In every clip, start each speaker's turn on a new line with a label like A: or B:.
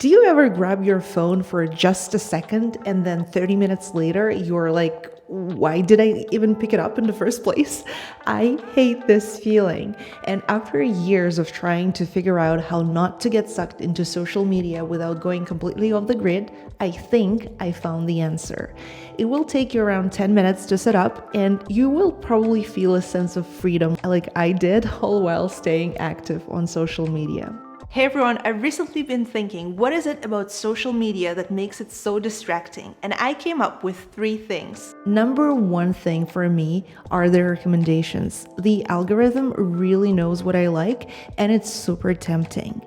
A: Do you ever grab your phone for just a second and then 30 minutes later you're like, why did I even pick it up in the first place? I hate this feeling. And after years of trying to figure out how not to get sucked into social media without going completely off the grid, I think I found the answer. It will take you around 10 minutes to set up, and you will probably feel a sense of freedom like I did, all while staying active on social media. Hey everyone, I've recently been thinking, what is it about social media that makes it so distracting? And I came up with 3 things. Number 1 thing for me are the recommendations. The algorithm really knows what I like, and it's super tempting.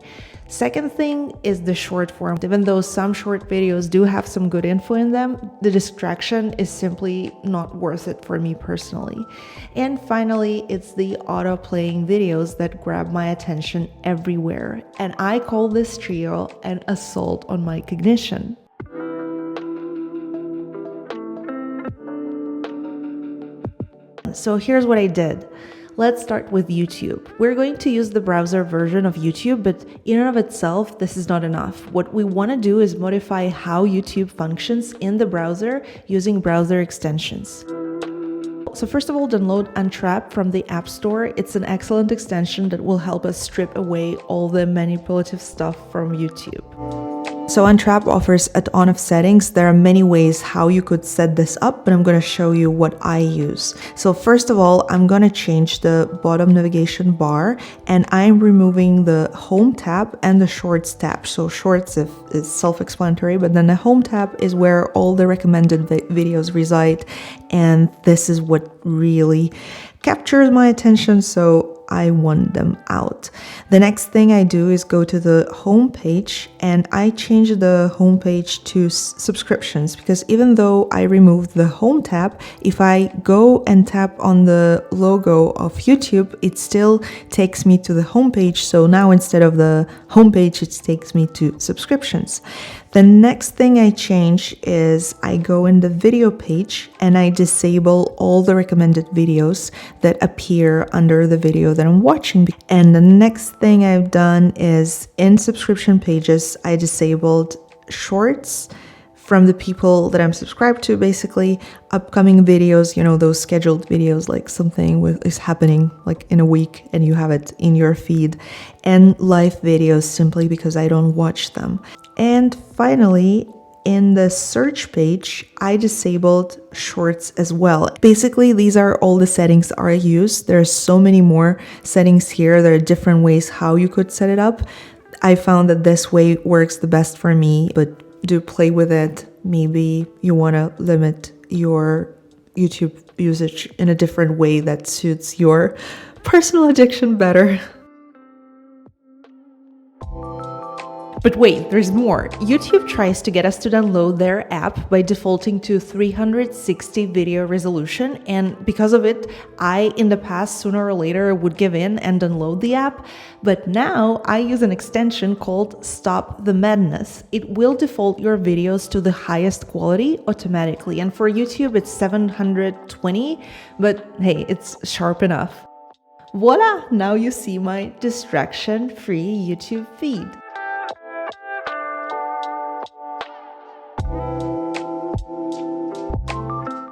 A: Second thing is the short form. Even though some short videos do have some good info in them, the distraction is simply not worth it for me personally. And finally, it's the auto-playing videos that grab my attention everywhere. And I call this trio an assault on my cognition. So here's what I did. Let's start with YouTube. We're going to use the browser version of YouTube, but in and of itself, this is not enough. What we want to do is modify how YouTube functions in the browser using browser extensions. So first of all, download Untrap from the App Store. It's an excellent extension that will help us strip away all the manipulative stuff from YouTube. So Untrap offers a ton of settings. There are many ways how you could set this up, but I'm going to show you what I use. So first of all, I'm going to change the bottom navigation bar, and I'm removing the Home tab and the Shorts tab. So Shorts is self-explanatory, but then the Home tab is where all the recommended videos reside, and this is what really captures my attention, so I want them out. The next thing I do is go to the home page, and I change the home page to subscriptions, because even though I removed the home tab, if I go and tap on the logo of YouTube, it still takes me to the home page. So now instead of the home page, it takes me to subscriptions. The next thing I change is I go in the video page and I disable all the recommended videos that appear under the video that I'm watching. And the next thing I've done is in subscription pages, I disabled shorts from the people that I'm subscribed to, basically upcoming videos, you know, those scheduled videos, like something is happening like in a week and you have it in your feed, and live videos simply because I don't watch them. And finally, in the search page, I disabled shorts as well. Basically, these are all the settings I use. There are so many more settings here. There are different ways how you could set it up. I found that this way works the best for me, but do play with it. Maybe you want to limit your YouTube usage in a different way that suits your personal addiction better. But wait, there's more. YouTube tries to get us to download their app by defaulting to 360 video resolution, and because of it, I in the past sooner or later would give in and download the app, but now I use an extension called Stop the Madness. It will default your videos to the highest quality automatically, and for YouTube it's 720, but hey, it's sharp enough. Voila! Now you see my distraction-free YouTube feed.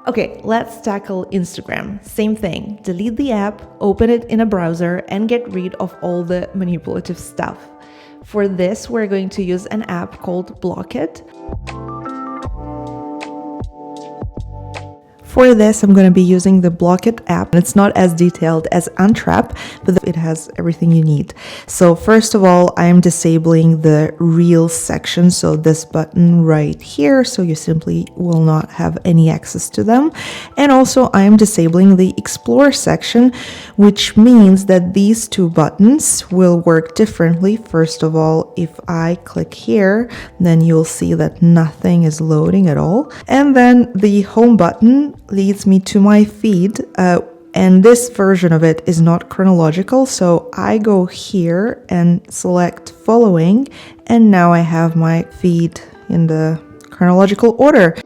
A: Okay, let's tackle Instagram. Same thing. Delete the app, open it in a browser, and get rid of all the manipulative stuff. For this, we're going to use an app called Block It. For this, I'm going to be using the Block It app. It's not as detailed as Untrap, but it has everything you need. So first of all, I am disabling the Reels section, so this button right here, so you simply will not have any access to them. And also I am disabling the Explore section, which means that these 2 buttons will work differently. First of all, if I click here, then you'll see that nothing is loading at all. And then the home button leads me to my feed, and this version of it is not chronological, so I go here and select following, and now I have my feed in the chronological order.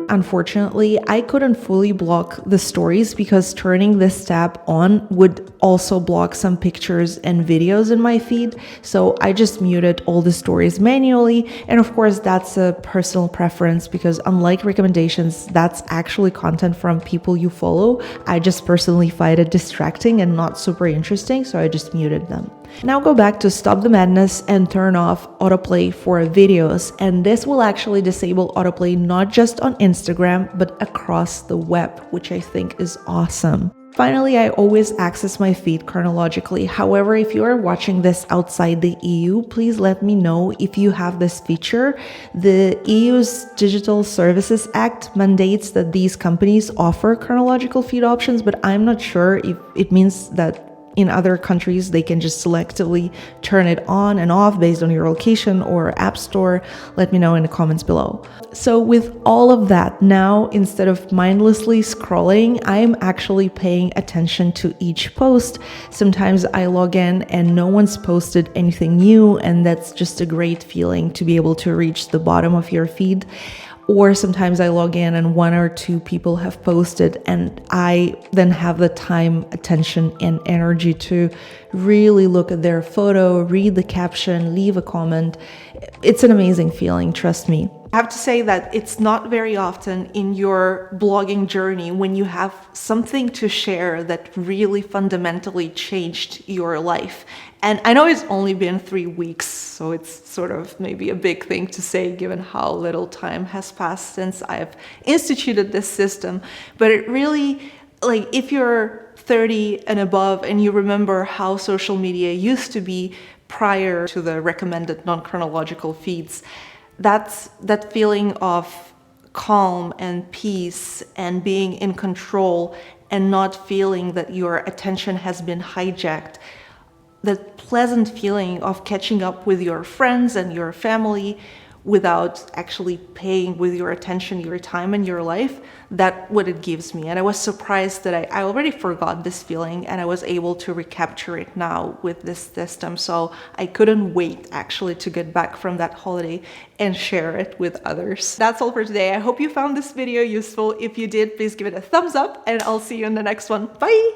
A: Unfortunately, I couldn't fully block the stories because turning this tab on would also block some pictures and videos in my feed. So I just muted all the stories manually. And of course, that's a personal preference because unlike recommendations, that's actually content from people you follow. I just personally find it distracting and not super interesting, so I just muted them. Now go back to Stop the Madness and turn off autoplay for videos. And this will actually disable autoplay not just on Instagram, but across the web, which I think is awesome. Finally, I always access my feed chronologically. However, if you are watching this outside the EU, please let me know if you have this feature. The EU's Digital Services Act mandates that these companies offer chronological feed options, but I'm not sure if it means that in other countries, they can just selectively turn it on and off based on your location or app store. Let me know in the comments below. So with all of that, now instead of mindlessly scrolling, I am actually paying attention to each post. Sometimes I log in and no one's posted anything new, and that's just a great feeling to be able to reach the bottom of your feed. Or sometimes I log in and 1 or 2 people have posted, and I then have the time, attention, and energy to really look at their photo, read the caption, leave a comment. It's an amazing feeling, trust me. I have to say that it's not very often in your blogging journey when you have something to share that really fundamentally changed your life. And I know it's only been 3 weeks, so it's sort of maybe a big thing to say given how little time has passed since I've instituted this system. But it really, like, if you're 30 and above and you remember how social media used to be prior to the recommended non-chronological feeds, that's that feeling of calm and peace and being in control and not feeling that your attention has been hijacked. The pleasant feeling of catching up with your friends and your family without actually paying with your attention, your time, and your life, that's what it gives me. And I was surprised that I already forgot this feeling, and I was able to recapture it now with this system. So I couldn't wait actually to get back from that holiday and share it with others. That's all for today. I hope you found this video useful. If you did, please give it a thumbs up, and I'll see you in the next one. Bye!